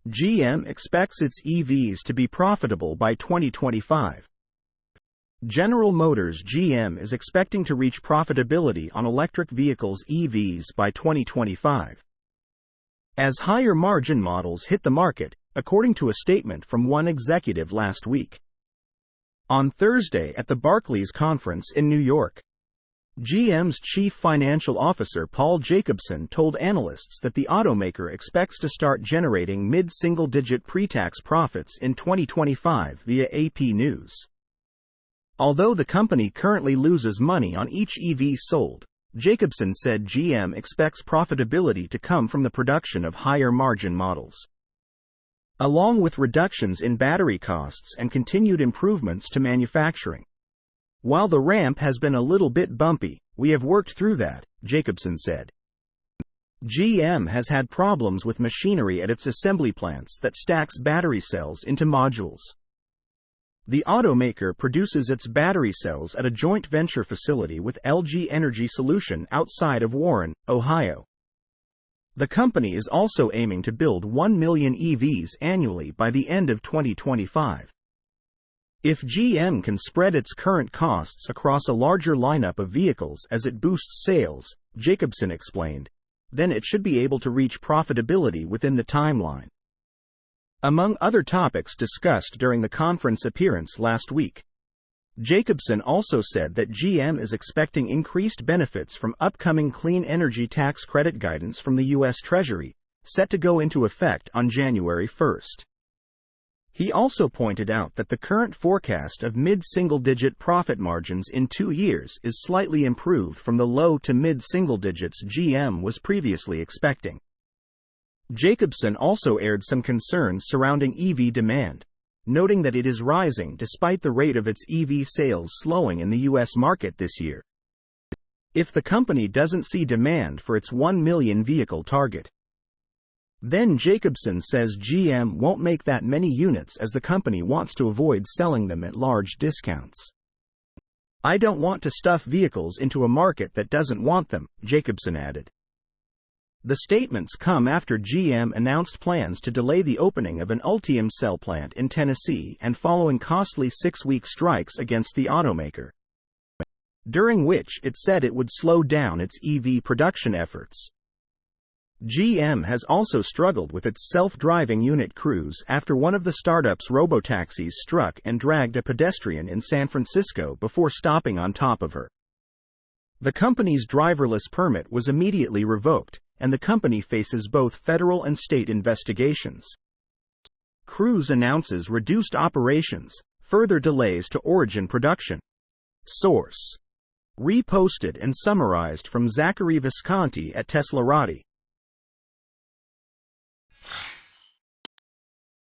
GM expects its EVs to be profitable by 2025. General Motors GM is expecting to reach profitability on electric vehicles EVs by 2025, as higher margin models hit the market, according to a statement from one executive last week. On Thursday at the Barclays conference in New York, GM's chief financial officer Paul Jacobson told analysts that the automaker expects to start generating mid-single-digit pre-tax profits in 2025 via AP News. Although the company currently loses money on each EV sold, Jacobson said GM expects profitability to come from the production of higher-margin models, along with reductions in battery costs and continued improvements to manufacturing. While the ramp has been a little bit bumpy, we have worked through that, Jacobson said. GM has had problems with machinery at its assembly plants that stacks battery cells into modules. The automaker produces its battery cells at a joint venture facility with LG Energy Solution outside of Warren, Ohio. The company is also aiming to build 1 million EVs annually by the end of 2025. If GM can spread its current costs across a larger lineup of vehicles as it boosts sales, Jacobson explained, then it should be able to reach profitability within the timeline. Among other topics discussed during the conference appearance last week, Jacobson also said that GM is expecting increased benefits from upcoming clean energy tax credit guidance from the U.S. Treasury, set to go into effect on January 1st. He also pointed out that the current forecast of mid-single-digit profit margins in 2 years is slightly improved from the low to mid-single digits GM was previously expecting. Jacobson also aired some concerns surrounding EV demand, noting that it is rising despite the rate of its EV sales slowing in the U.S. market this year. If the company doesn't see demand for its 1 million vehicle target, then Jacobson says GM won't make that many units as the company wants to avoid selling them at large discounts. "I don't want to stuff vehicles into a market that doesn't want them," Jacobson added. The statements come after GM announced plans to delay the opening of an Ultium cell plant in Tennessee and following costly 6-week strikes against the automaker, during which it said it would slow down its EV production efforts. GM has also struggled with its self-driving unit Cruise after one of the startup's robotaxis struck and dragged a pedestrian in San Francisco before stopping on top of her. The company's driverless permit was immediately revoked, and the company faces both federal and state investigations. Cruise announces reduced operations, further delays to Origin production. Source: reposted and summarized from Zachary Visconti at teslaupdate.